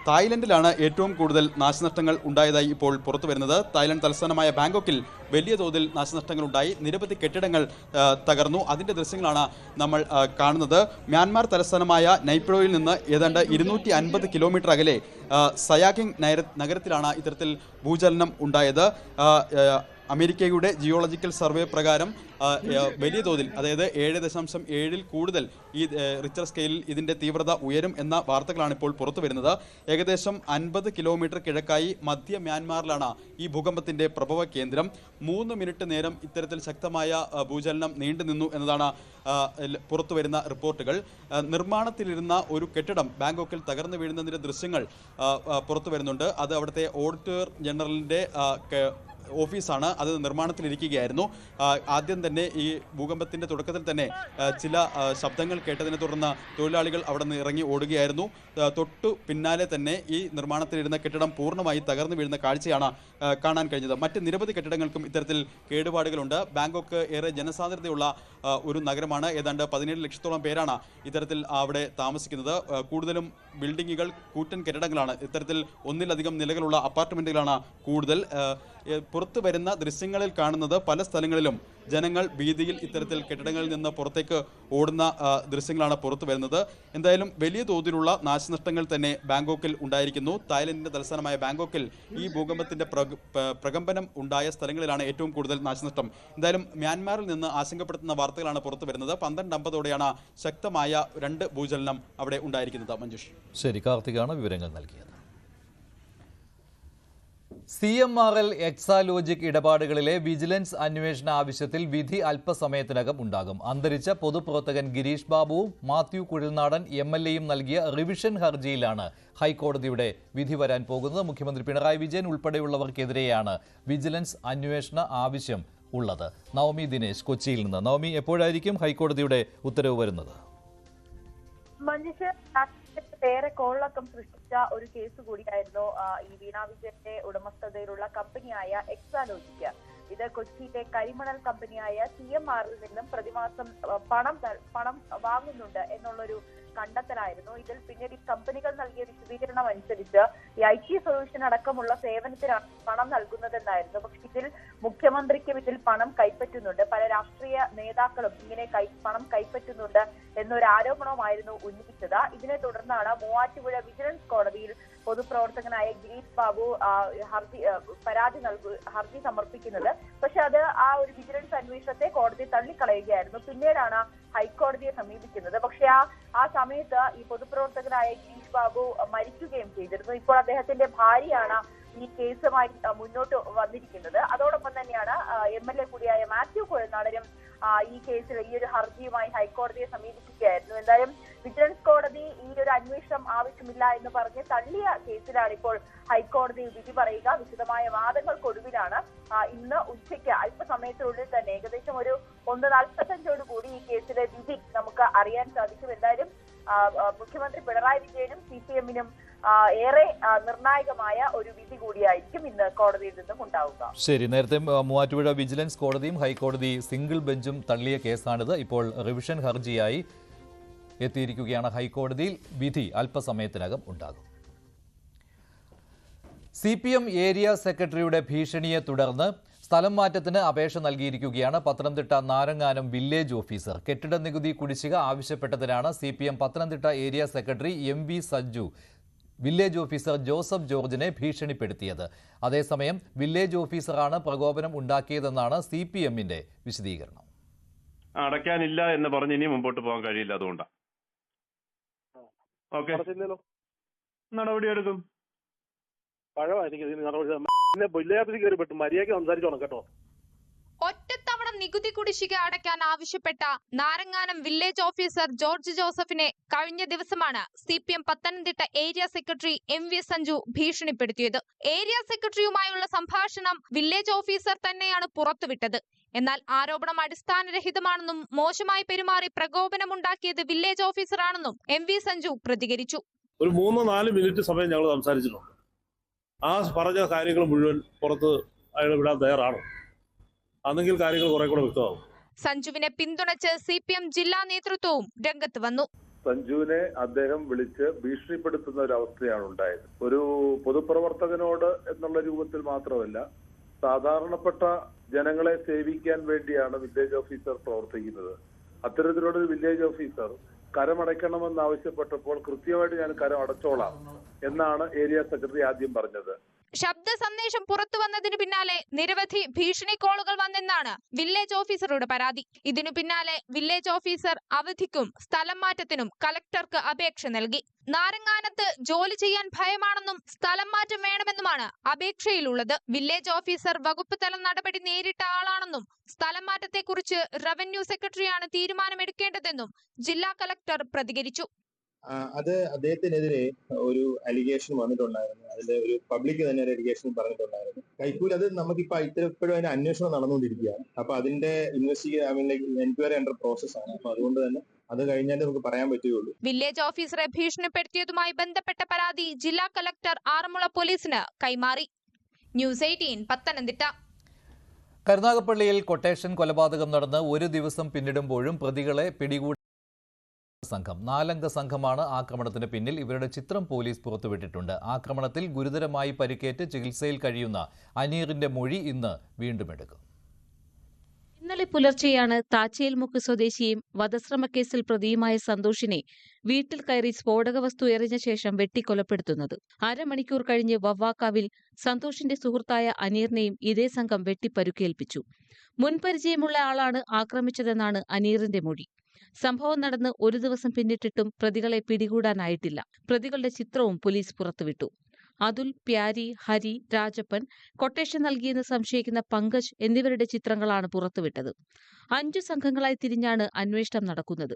തായ്ലൻഡിലാണ് ഏറ്റവും കൂടുതൽ നാശനഷ്ടങ്ങൾ ഉണ്ടായതായി ഇപ്പോൾ പുറത്തു വരുന്നത്. തായ്ലൻഡ് തലസ്ഥാനമായ ബാങ്കോക്കിൽ വലിയ തോതിൽ നാശനഷ്ടങ്ങൾ ഉണ്ടായി. നിരവധി കെട്ടിടങ്ങൾ തകർന്നു. അതിൻ്റെ ദൃശ്യങ്ങളാണ് നമ്മൾ കാണുന്നത്. മ്യാൻമാർ തലസ്ഥാനമായ നൈപ്രോയിൽ നിന്ന് ഏതാണ്ട് 250 കിലോമീറ്റർ അകലെ സയാകിങ് നഗരത്തിലാണ് ഇത്തരത്തിൽ ഭൂചലനം ഉണ്ടായത്. അമേരിക്കയുടെ ജിയോളജിക്കൽ സർവേ പ്രകാരം വലിയ തോതിൽ, അതായത് 7.7 കൂടുതൽ ഈ റിക്ടർ സ്കെയിലിൽ ഇതിൻ്റെ തീവ്രത ഉയരും എന്ന വാർത്തകളാണ് ഇപ്പോൾ പുറത്തു വരുന്നത്. ഏകദേശം 50 കിലോമീറ്റർ കിഴക്കായി മധ്യ മ്യാൻമാറിലാണ് ഈ ഭൂകമ്പത്തിൻ്റെ പ്രഭവ കേന്ദ്രം. 3 മിനിറ്റ് നേരം ഇത്തരത്തിൽ ശക്തമായ ഭൂചലനം നീണ്ടുനിന്നു എന്നതാണ് പുറത്തു വരുന്ന റിപ്പോർട്ടുകൾ. നിർമ്മാണത്തിലിരുന്ന ഒരു കെട്ടിടം ബാങ്കോക്കിൽ തകർന്നു വീഴുന്നതിൻ്റെ ദൃശ്യങ്ങൾ പുറത്തു വരുന്നുണ്ട്. അത് അവിടുത്തെ ഓഡിറ്റർ ജനറലിൻ്റെ ഓഫീസാണ്. അത് നിർമ്മാണത്തിലിരിക്കുകയായിരുന്നു. ആദ്യം തന്നെ ഈ ഭൂകമ്പത്തിൻ്റെ തുടക്കത്തിൽ തന്നെ ചില ശബ്ദങ്ങൾ കേട്ടതിനെ തുടർന്ന് തൊഴിലാളികൾ അവിടെ നിന്ന് ഇറങ്ങി ഓടുകയായിരുന്നു. തൊട്ടു പിന്നാലെ തന്നെ ഈ നിർമ്മാണത്തിലിരുന്ന കെട്ടിടം പൂർണ്ണമായി തകർന്നു വീഴുന്ന കാഴ്ചയാണ് കാണാൻ കഴിഞ്ഞത്. മറ്റ് നിരവധി കെട്ടിടങ്ങൾക്കും ഇത്തരത്തിൽ കേടുപാടുകളുണ്ട്. ബാങ്കോക്ക് ഏറെ ജനസാന്ദ്രതയുള്ള ഒരു നഗരമാണ്. ഏതാണ്ട് 17 ലക്ഷത്തോളം പേരാണ് ഇത്തരത്തിൽ അവിടെ താമസിക്കുന്നത്. കൂടുതലും ബിൽഡിങ്ങുകൾ, കൂറ്റൻ കെട്ടിടങ്ങളാണ്. ഇത്തരത്തിൽ ഒന്നിലധികം നിലകളുള്ള അപ്പാർട്ട്മെൻറ്റുകളാണ് കൂടുതൽ. പുറത്തു വരുന്ന ദൃശ്യങ്ങളിൽ കാണുന്നത് പല സ്ഥലങ്ങളിലും ജനങ്ങൾ ഭീതിയിൽ ഇത്തരത്തിൽ കെട്ടിടങ്ങളിൽ നിന്ന് പുറത്തേക്ക് ഓടുന്ന ദൃശ്യങ്ങളാണ് പുറത്തു വരുന്നത്. എന്തായാലും വലിയ തോതിലുള്ള നാശനഷ്ടങ്ങൾ തന്നെ ബാങ്കോക്കിൽ ഉണ്ടായിരിക്കുന്നു. തായ്ലൻഡിന്റെ തലസ്ഥാനമായ ബാങ്കോക്കിൽ ഈ ഭൂകമ്പത്തിന്റെ പ്രകമ്പനം ഉണ്ടായ സ്ഥലങ്ങളിലാണ് ഏറ്റവും കൂടുതൽ നാശനഷ്ടം. എന്തായാലും മ്യാൻമാറിൽ നിന്ന് ആശങ്കപ്പെടുത്തുന്ന വാർത്തകളാണ് പുറത്തു വരുന്നത്. 12:50ഓടെയാണ് ശക്തമായ 2 ഭൂചലനം അവിടെ ഉണ്ടായിരിക്കുന്നത്. മഞ്ജുഷ്. ശരി, കാർത്തികാണ് വിവരങ്ങൾ നൽകിയത്. CMRL എക്സാലോജിക് ഇടപാടുകളിലെ വിജിലൻസ് അന്വേഷണ ആവശ്യത്തിൽ വിധി അല്പസമയത്തിനകം ഉണ്ടാകും. അന്തരിച്ച പൊതുപ്രവർത്തകൻ ഗിരീഷ് ബാബുവും മാത്യു കുഴൽനാടൻ MLAയും നൽകിയ റിവിഷൻ ഹർജിയിലാണ് ഹൈക്കോടതിയുടെ വിധി വരാൻ പോകുന്നത്. മുഖ്യമന്ത്രി പിണറായി വിജയൻ ഉൾപ്പെടെയുള്ളവർക്കെതിരെയാണ് വിജിലൻസ് അന്വേഷണ ആവശ്യം ഉള്ളത്. നവമി ദിനേശ് കൊച്ചിയിൽ നിന്ന്. നവമി, എപ്പോഴായിരിക്കും ഹൈക്കോടതിയുടെ ഉത്തരവ് വരുന്നത്? ഏറെ കോളിളക്കം സൃഷ്ടിച്ച ഒരു കേസ് കൂടിയായിരുന്നു ഈ വീണ വിജയന്റെ ഉടമസ്ഥതയിലുള്ള കമ്പനിയായ എക്സാലോജിക്. ഇത് കൊച്ചിയിലെ കരിമണൽ കമ്പനിയായ CMRൽ നിന്നും പ്രതിമാസം പണം വാങ്ങുന്നുണ്ട് എന്നുള്ളൊരു കണ്ടെത്തലായിരുന്നു. ഇതിൽ പിന്നീട് ഈ കമ്പനികൾ നൽകിയ വിശദീകരണം അനുസരിച്ച് ഈ IT സൊല്യൂഷൻ അടക്കമുള്ള സേവനത്തിനാണ് പണം നൽകുന്നതെന്നായിരുന്നു. പക്ഷെ ഇതിൽ മുഖ്യമന്ത്രിക്കും ഇതിൽ പണം കൈപ്പറ്റുന്നുണ്ട്, പല രാഷ്ട്രീയ നേതാക്കളും ഇങ്ങനെ പണം കൈപ്പറ്റുന്നുണ്ട് എന്നൊരു ആരോപണമായിരുന്നു ഉന്നയിച്ചത്. ഇതിനെ തുടർന്നാണ് മൂവാറ്റുപുഴ വിജിലൻസ് കോടതിയിൽ പൊതുപ്രവർത്തകനായ ഗിരീഷ് ബാബു ഹർജി സമർപ്പിക്കുന്നത്. പക്ഷെ അത് ആ ഒരു വിജിലൻസ് അന്വേഷണത്തെ കോടതി തള്ളിക്കളയുകയായിരുന്നു. പിന്നീടാണ് ഹൈക്കോടതിയെ സമീപിക്കുന്നത്. പക്ഷെ ആ സമയത്ത് ഈ പൊതുപ്രവർത്തകനായ ഗിരീഷ് ബാബു മരിക്കുകയും ചെയ്തിരുന്നു. ഇപ്പോൾ അദ്ദേഹത്തിന്റെ ഭാര്യയാണ് ഈ കേസുമായി മുന്നോട്ട് വന്നിരിക്കുന്നത്. അതോടൊപ്പം തന്നെയാണ് MLA കൂടിയായ മാത്യു കുഴൽനാടനും ഈ കേസിൽ ഈ ഒരു ഹർജിയുമായി ഹൈക്കോടതിയെ സമീപിക്കുകയായിരുന്നു. എന്തായാലും വിജിലൻസ് കോടതി ഈ ഒരു അന്വേഷണം ആവശ്യമില്ല എന്ന് പറഞ്ഞ് തള്ളിയ കേസിലാണ് ഇപ്പോൾ ഹൈക്കോടതി വിധി പറയുക. വിശദമായ വാദങ്ങൾക്കൊടുവിലാണ് ഇന്ന് ഉച്ചയ്ക്ക് അല്പസമയത്തിനുള്ളിൽ തന്നെ ഏകദേശം ഒരു 1:45 ഈ കേസിലെ വിധി നമുക്ക് അറിയാൻ സാധിക്കും. എന്തായാലും മുഖ്യമന്ത്രി പിണറായി വിജയനും CPM-നും ഏറെ നിർണായകമായ ഒരു വിധി കൂടിയായിരിക്കും ഇന്ന് കോടതിയിൽ നിന്നും ഉണ്ടാവുക. ശരി, നേരത്തെ മൂവാറ്റുപുഴ വിജിലൻസ് കോടതിയും ഹൈക്കോടതി സിംഗിൾ ബെഞ്ചും തള്ളിയ കേസാണിത്. ഇപ്പോൾ റിവിഷൻ ഹർജിയായി എത്തിയിരിക്കുകയാണ് ഹൈക്കോടതിയിൽ. വിധി അല്പസമയത്തിനകം ഉണ്ടാകും. CPM ഏരിയ സെക്രട്ടറിയുടെ ഭീഷണിയെ തുടർന്ന് സ്ഥലം മാറ്റത്തിന് അപേക്ഷ നൽകിയിരിക്കുകയാണ് പത്തനംതിട്ട നാരങ്ങാനം വില്ലേജ് ഓഫീസർ. കെട്ടിട നികുതി കുടിശ്ശിക ആവശ്യപ്പെട്ടതിനാണ് CPM Pathanamthitta area secretary MV Sanju village officer Joseph ജോർജിനെ ഭീഷണിപ്പെടുത്തിയത്. അതേസമയം വില്ലേജ് ഓഫീസറാണ് പ്രകോപനം ഉണ്ടാക്കിയതെന്നാണ് CPMന്റെ വിശദീകരണം. അടയ്ക്കാനില്ല എന്ന് പറഞ്ഞ് ഇനി മുമ്പോട്ട് പോകാൻ കഴിയില്ല, അതുകൊണ്ടാണ്. ഓക്കെ, നടപടിയെടുക്കും. ഒറ്റത്തവണ നികുതി കുടിശ്ശിക അടയ്ക്കാൻ ആവശ്യപ്പെട്ട നാരങ്ങാനം വില്ലേജ് ഓഫീസർ ജോർജ് ജോസഫിനെ കഴിഞ്ഞ ദിവസമാണ് CPM Pathanamthitta area secretary MV Sanju ഭീഷണിപ്പെടുത്തിയത്. ഏരിയ സെക്രട്ടറിയുമായുള്ള സംഭാഷണം വില്ലേജ് ഓഫീസർ തന്നെയാണ് പുറത്തുവിട്ടത്. എന്നാൽ ആരോപണം അടിസ്ഥാനരഹിതമാണെന്നും മോശമായി പെരുമാറി പ്രകോപനമുണ്ടാക്കിയത് വില്ലേജ് ഓഫീസറാണെന്നും MV സഞ്ജു പ്രതികരിച്ചു. ഒരു 3-4 മിനിറ്റ് സമയം ഞങ്ങൾ സംസാരിച്ചിട്ടുണ്ട്. ആ പറഞ്ഞ കാര്യങ്ങൾ മുഴുവൻ പുറത്ത് അയാൾ വിടാൻ തയ്യാറാണോ? അന്നെങ്കിൽ കാര്യങ്ങൾ കുറെ കൂടെ വ്യക്തമാകും. സഞ്ജുവിനെ പിന്തുണച്ച് CPM ജില്ലാ നേതൃത്വവും രംഗത്ത് വന്നു. സഞ്ജുവിനെ അദ്ദേഹം വിളിച്ച് ഭീഷണിപ്പെടുത്തുന്ന ഒരു അവസ്ഥയാണ് ഉണ്ടായത്. ഒരു പൊതുപ്രവർത്തകനോട് എന്നുള്ള രൂപത്തിൽ മാത്രമല്ല, സാധാരണപ്പെട്ട ജനങ്ങളെ സേവിക്കാൻ വേണ്ടിയാണ് വില്ലേജ് ഓഫീസർ പ്രവർത്തിക്കുന്നത്. അത്തരത്തിലുള്ള ഒരു വില്ലേജ് ഓഫീസർ കരമടയ്ക്കണമെന്ന് ആവശ്യപ്പെട്ടപ്പോൾ കൃത്യമായിട്ട് ഞാൻ കരം അടച്ചോളാം എന്നാണ് ഏരിയ സെക്രട്ടറി ആദ്യം പറഞ്ഞത്. ശബ്ദ സന്ദേശം പുറത്തു വന്നതിന് പിന്നാലെ നിരവധി ഭീഷണി കോളുകൾ വന്നെന്നാണ് വില്ലേജ് ഓഫീസറുടെ പരാതി. ഇതിനു പിന്നാലെ വില്ലേജ് ഓഫീസർ അവധിക്കും സ്ഥലം മാറ്റത്തിനും കലക്ടർക്ക് അപേക്ഷ നൽകി. നാരങ്ങാനത്ത് ജോലി ചെയ്യാൻ ഭയമാണെന്നും സ്ഥലം മാറ്റം വേണമെന്നുമാണ് അപേക്ഷയിലുള്ളത്. വില്ലേജ് ഓഫീസർ വകുപ്പ് തല നടപടി നേരിട്ട ആളാണെന്നും സ്ഥലം മാറ്റത്തെക്കുറിച്ച് റവന്യൂ സെക്രട്ടറിയാണ് തീരുമാനമെടുക്കേണ്ടതെന്നും ജില്ലാ കലക്ടർ പ്രതികരിച്ചു. അത് അദ്ദേഹത്തിനെതിരെ ഒരു അലിഗേഷൻ വന്നിട്ടുണ്ടായിരുന്നു. അതിന്റെ ഒരു പബ്ലിക് തന്നെ ഒരു അലിഗേഷൻ പറഞ്ഞിട്ടുണ്ടായിരുന്നു. കൈക്കൂലി അത് നമുക്കിപ്പോ ഇപ്പോഴും അതിന്റെ അന്വേഷണം നടന്നുകൊണ്ടിരിക്കുകയാണ്. അപ്പൊ അതിന്റെ എൻക്വയറി അണ്ടർ പ്രോസസ് ആണ്. അപ്പൊ അതുകൊണ്ട് തന്നെ അത് കഴിഞ്ഞാലേ നമുക്ക് പറയാൻ പറ്റുകയുള്ളൂ. വില്ലേജ് ഓഫീസറെ ഭീഷണിപ്പെടുത്തിയതുമായി ബന്ധപ്പെട്ട പരാതി ജില്ലാ കലക്ടർ ആറന്മുള പോലീസിന് കൈമാറി. ന്യൂസ് 18 പത്തനംതിട്ട. കരുനാഗപ്പള്ളിയിൽ കൊട്ടേഷൻ കൊലപാതകം നടന്ന് ഒരു ദിവസം പിന്നിടുമ്പോഴും പ്രതികളെ പിടികൂടി സംഘം 4 അംഗ സംഘമാണ് ആക്രമണത്തിന് പിന്നിൽ. ഇവരുടെ ചിത്രം പോലീസ് പുറത്തുവിട്ടിട്ടുണ്ട്. ആക്രമണത്തിൽ ഗുരുതരമായി പരിക്കേറ്റ് ചികിത്സയിൽ കഴിയുന്ന അനീറിന്റെ മൊഴി ഇന്ന് വീണ്ടും എടുക്കും. ഇന്നലെ പുലർച്ചെയാണ് താച്ചേൽമുക്ക് സ്വദേശിയും വധശ്രമക്കേസിൽ പ്രതിയുമായ സന്തോഷിനെ വീട്ടിൽ കയറി സ്ഫോടക വസ്തു എറിഞ്ഞ ശേഷം വെട്ടിക്കൊലപ്പെടുത്തുന്നത്. അരമണിക്കൂർ കഴിഞ്ഞ് വവ്വാക്കാവിൽ സന്തോഷിന്റെ സുഹൃത്തായ അനീറിനെയും ഇതേ സംഘം വെട്ടിപ്പരുക്കേൽപ്പിച്ചു. മുൻപരിചയമുള്ള ആളാണ് ആക്രമിച്ചതെന്നാണ് അനീറിന്റെ മൊഴി. സംഭവം നടന്ന് ഒരു ദിവസം പിന്നിട്ടിട്ടും പ്രതികളെ പിടികൂടാനായിട്ടില്ല. പ്രതികളുടെ ചിത്രവും പോലീസ് പുറത്തുവിട്ടു. അതുൽ, പ്യാരി, ഹരി, രാജപ്പൻ, കൊട്ടേഷൻ നൽകിയെന്ന് സംശയിക്കുന്ന പങ്കജ് എന്നിവരുടെ ചിത്രങ്ങളാണ് പുറത്തുവിട്ടത്. 5 സംഘങ്ങളായി തിരിഞ്ഞാണ് അന്വേഷണം നടക്കുന്നത്.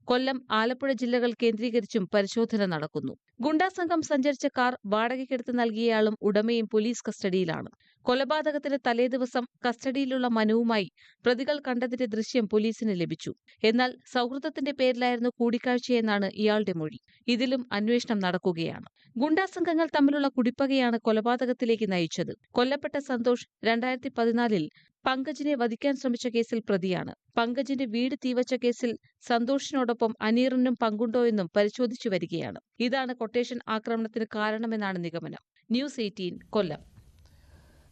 കൊല്ലം, ആലപ്പുഴ ജില്ലകൾ കേന്ദ്രീകരിച്ചും പരിശോധന നടക്കുന്നു. ഗുണ്ടാ സംഘം സഞ്ചരിച്ച കാർ വാടകയ്ക്കെടുത്ത് നൽകിയയാളും ഉടമയും പോലീസ് കസ്റ്റഡിയിലാണ്. കൊലപാതകത്തിന് തലേദിവസം കസ്റ്റഡിയിലുള്ള മനുവുമായി പ്രതികൾ കണ്ടതിന്റെ ദൃശ്യം പോലീസിന് ലഭിച്ചു. എന്നാൽ സൗഹൃദത്തിന്റെ പേരിലായിരുന്നു കൂടിക്കാഴ്ചയെന്നാണ് ഇയാളുടെ മൊഴി. ഇതിലും അന്വേഷണം നടക്കുകയാണ്. ഗുണ്ടാ സംഘങ്ങൾ തമ്മിലുള്ള കുടിപ്പകയാണ് കൊലപാതകത്തിലേക്ക് നയിച്ചത്. കൊല്ലപ്പെട്ട സന്തോഷ് 2014 പങ്കജിനെ വധിക്കാൻ ശ്രമിച്ച കേസിൽ പ്രതിയാണ്. പങ്കജിന്റെ വീട് തീവച്ച കേസിൽ സന്തോഷിനോടൊപ്പം അനീറിനും പങ്കുണ്ടോയെന്നും പരിശോധിച്ചു വരികയാണ്. ഇതാണ് കൊട്ടേഷൻ ആക്രമണത്തിന് കാരണമെന്നാണ് നിഗമനം. ന്യൂസ് 18 കൊല്ലം.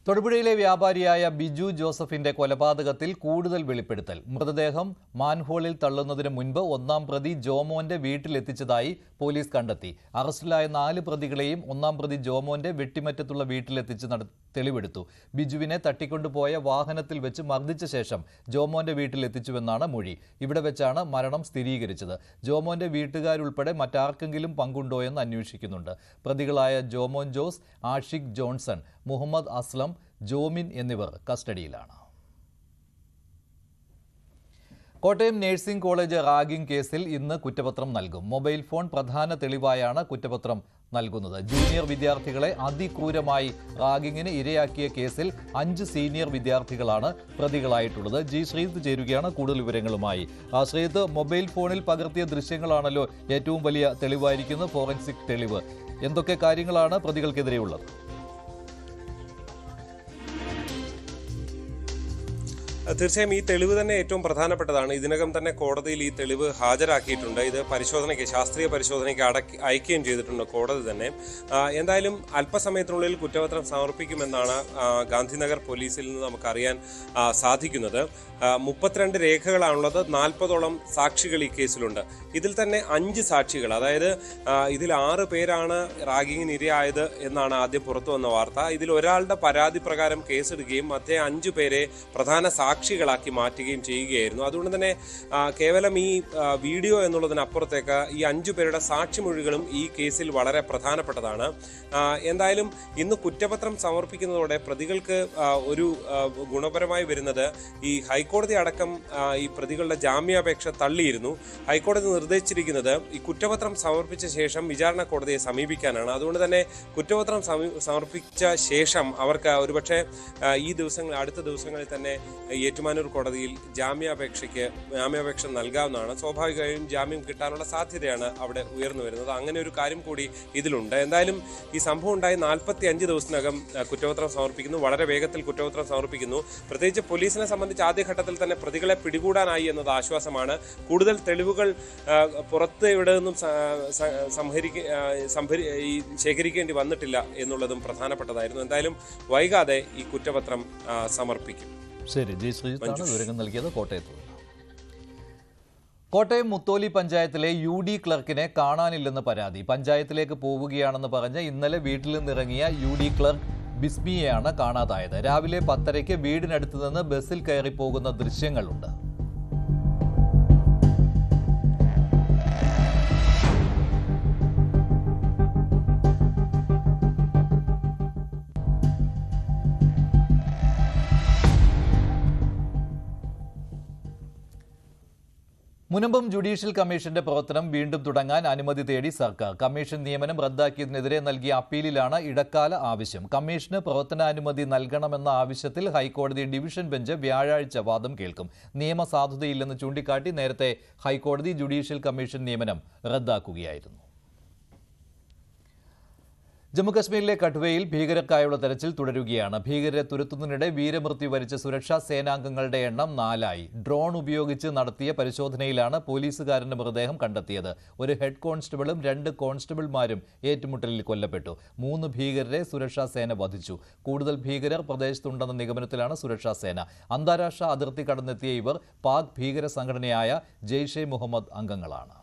തൊടുപുഴയിലെ വ്യാപാരിയായ ബിജു ജോസഫിന്റെ കൊലപാതകത്തിൽ കൂടുതൽ വെളിപ്പെടുത്തൽ. മൃതദേഹം മാൻഹോളിൽ തള്ളുന്നതിന് മുൻപ് 1-ാം പ്രതി ജോമോന്റെ വീട്ടിലെത്തിച്ചതായി പോലീസ് കണ്ടെത്തി. അറസ്റ്റിലായ 4 പ്രതികളെയും 1-ാം പ്രതി ജോമോന്റെ വെട്ടിമറ്റത്തുള്ള വീട്ടിലെത്തിച്ച് തെളിവെടുത്തു. ബിജുവിനെ തട്ടിക്കൊണ്ടുപോയ വാഹനത്തിൽ വെച്ച് മർദ്ദിച്ച ശേഷം ജോമോന്റെ വീട്ടിലെത്തിച്ചുവെന്നാണ് മൊഴി. ഇവിടെ വെച്ചാണ് മരണം സ്ഥിരീകരിച്ചത്. ജോമോന്റെ വീട്ടുകാരുൾപ്പെടെ മറ്റാർക്കെങ്കിലും പങ്കുണ്ടോയെന്ന് അന്വേഷിക്കുന്നുണ്ട്. പ്രതികളായ ജോമോൻ ജോസ്, ആഷിഖ് ജോൺസൺ, മുഹമ്മദ് അസ്ലം, ജോമിൻ എന്നിവർ കസ്റ്റഡിയിലാണ്. കോട്ടയം നഴ്സിംഗ് കോളേജ് റാഗിംഗ് കേസിൽ ഇന്ന് കുറ്റപത്രം നൽകും. മൊബൈൽ ഫോൺ പ്രധാന തെളിവായാണ് കുറ്റപത്രം നൽകുന്നത്. ജൂനിയർ വിദ്യാർത്ഥികളെ അതിക്രൂരമായി റാഗിങ്ങിന് ഇരയാക്കിയ കേസിൽ 5 സീനിയർ വിദ്യാർത്ഥികളാണ് പ്രതികളായിട്ടുള്ളത്. ജി ശ്രീജിത്ത് ചേരുകയാണ് കൂടുതൽ വിവരങ്ങളുമായി. ശ്രീജിത്ത്, മൊബൈൽ ഫോണിൽ പകർത്തിയ ദൃശ്യങ്ങളാണല്ലോ ഏറ്റവും വലിയ തെളിവായിരിക്കുന്നത്, ഫോറൻസിക് തെളിവ്. എന്തൊക്കെ കാര്യങ്ങളാണ് പ്രതികൾക്കെതിരെയുള്ളത്? തീർച്ചയായും ഈ തെളിവ് തന്നെ ഏറ്റവും പ്രധാനപ്പെട്ടതാണ്. ഇതിനകം തന്നെ കോടതിയിൽ ഈ തെളിവ് ഹാജരാക്കിയിട്ടുണ്ട്. ഇത് പരിശോധനയ്ക്ക്, ശാസ്ത്രീയ പരിശോധനയ്ക്ക് അയക്കുകയും ചെയ്തിട്ടുണ്ട് കോടതി തന്നെ. എന്തായാലും അല്പസമയത്തിനുള്ളിൽ കുറ്റപത്രം സമർപ്പിക്കുമെന്നാണ് ഗാന്ധിനഗർ പോലീസിൽ നിന്ന് നമുക്കറിയാൻ സാധിക്കുന്നത്. 32 രേഖകളാണുള്ളത്. 40ഓളം സാക്ഷികൾ ഈ കേസിലുണ്ട്. ഇതിൽ തന്നെ 5 സാക്ഷികൾ, അതായത് ഇതിൽ 6 പേരാണ് റാഗിങ്ങിന് ഇരയായത് എന്നാണ് ആദ്യം പുറത്തു വന്ന വാർത്ത. ഇതിൽ ഒരാളുടെ പരാതി പ്രകാരം കേസെടുക്കുകയും മറ്റേ 5 പേരെ പ്രധാന സാക്ഷികളാക്കി മാറ്റുകയും ചെയ്യുകയായിരുന്നു. അതുകൊണ്ട് തന്നെ കേവലം ഈ വീഡിയോ എന്നുള്ളതിനപ്പുറത്തേക്ക് ഈ 5 പേരുടെ സാക്ഷിമൊഴികളും ഈ കേസിൽ വളരെ പ്രധാനപ്പെട്ടതാണ്. എന്തായാലും ഇന്ന് കുറ്റപത്രം സമർപ്പിക്കുന്നതോടെ പ്രതികൾക്ക് ഒരു ഗുണപരമായി വരുന്നത്, ഈ ഹൈക്കോടതി അടക്കം ഈ പ്രതികളുടെ ജാമ്യാപേക്ഷ തള്ളിയിരുന്നു. ഹൈക്കോടതി നിർദ്ദേശിച്ചിരിക്കുന്നത് ഈ കുറ്റപത്രം സമർപ്പിച്ച ശേഷം വിചാരണ കോടതിയെ സമീപിക്കാനാണ്. അതുകൊണ്ട് തന്നെ കുറ്റപത്രം സമർപ്പിച്ച ശേഷം അവർക്ക് ഒരുപക്ഷെ അടുത്ത ദിവസങ്ങളിൽ തന്നെ ഏറ്റുമാനൂർ കോടതിയിൽ ജാമ്യാപേക്ഷ നൽകാവുന്നതാണ്. സ്വാഭാവികമായും ജാമ്യം കിട്ടാനുള്ള സാധ്യതയാണ് അവിടെ ഉയർന്നു വരുന്നത്. അങ്ങനെ ഒരു കാര്യം കൂടി ഇതിലുണ്ട്. എന്തായാലും ഈ സംഭവം ഉണ്ടായി 45 ദിവസത്തിനകം കുറ്റപത്രം സമർപ്പിക്കുന്നു. വളരെ വേഗത്തിൽ കുറ്റപത്രം സമർപ്പിക്കുന്നു. പ്രത്യേകിച്ച് പോലീസിനെ സംബന്ധിച്ച് ആദ്യഘട്ടത്തിൽ തന്നെ പ്രതികളെ പിടികൂടാനായി എന്നത് ആശ്വാസമാണ്. കൂടുതൽ തെളിവുകൾ പുറത്ത് ഇവിടെ നിന്നും ശേഖരിക്കേണ്ടി വന്നിട്ടില്ല എന്നുള്ളതും പ്രധാനപ്പെട്ടതായിരുന്നു. എന്തായാലും വൈകാതെ ഈ കുറ്റപത്രം സമർപ്പിക്കും. ശരി, ജി ശ്രീജിത്താണ് വിവരങ്ങൾ നൽകിയത് കോട്ടയത്ത്. കോട്ടയം മുത്തോലി പഞ്ചായത്തിലെ UD ക്ലർക്കിനെ കാണാനില്ലെന്ന് പരാതി. പഞ്ചായത്തിലേക്ക് പോവുകയാണെന്ന് പറഞ്ഞ് ഇന്നലെ വീട്ടിൽ നിന്നിറങ്ങിയ UD ക്ലർക്ക് ബിസ്മിയെയാണ് കാണാതായത്. രാവിലെ 10:30 വീടിനടുത്ത് നിന്ന് ബസ്സിൽ കയറി പോകുന്ന ദൃശ്യങ്ങളുണ്ട്. മുനമ്പം ജുഡീഷ്യൽ കമ്മീഷന്റെ പ്രവർത്തനം വീണ്ടും തുടങ്ങാൻ അനുമതി തേടി സർക്കാർ. കമ്മീഷൻ നിയമനം റദ്ദാക്കിയതിനെതിരെ നൽകിയ അപ്പീലിലാണ് ഇടക്കാല ആവശ്യം. കമ്മീഷന് പ്രവർത്തനാനുമതി നൽകണമെന്ന ആവശ്യത്തിൽ ഹൈക്കോടതി ഡിവിഷൻ ബെഞ്ച് വ്യാഴാഴ്ച വാദം കേൾക്കും. നിയമസാധുതയില്ലെന്ന് ചൂണ്ടിക്കാട്ടി നേരത്തെ ഹൈക്കോടതി ജുഡീഷ്യൽ കമ്മീഷൻ നിയമനം റദ്ദാക്കുകയായിരുന്നു. ജമ്മുകശ്മീരിലെ കഠുവയിൽ ഭീകരർക്കായുള്ള തെരച്ചിൽ തുടരുകയാണ്. ഭീകരരെ തുരത്തുന്നതിനിടെ വീരമൃത്യു വരിച്ച സുരക്ഷാ സേനാംഗങ്ങളുടെ എണ്ണം 4ആയി. ഡ്രോൺ ഉപയോഗിച്ച് നടത്തിയ പരിശോധനയിലാണ് പോലീസുകാരന്റെ മൃതദേഹം കണ്ടെത്തിയത്. ഒരു ഹെഡ് കോൺസ്റ്റബിളും 2 കോൺസ്റ്റബിൾമാരും ഏറ്റുമുട്ടലിൽ കൊല്ലപ്പെട്ടു. 3 ഭീകരരെ സുരക്ഷാ സേന വധിച്ചു. കൂടുതൽ ഭീകരർ പ്രദേശത്തുണ്ടെന്ന നിഗമനത്തിലാണ് സുരക്ഷാ സേന. അന്താരാഷ്ട്ര അതിർത്തി കടന്നെത്തിയ ഇവർ പാക് ഭീകര സംഘടനയായ ജെയ്ഷെ മുഹമ്മദ് അംഗങ്ങളാണ്.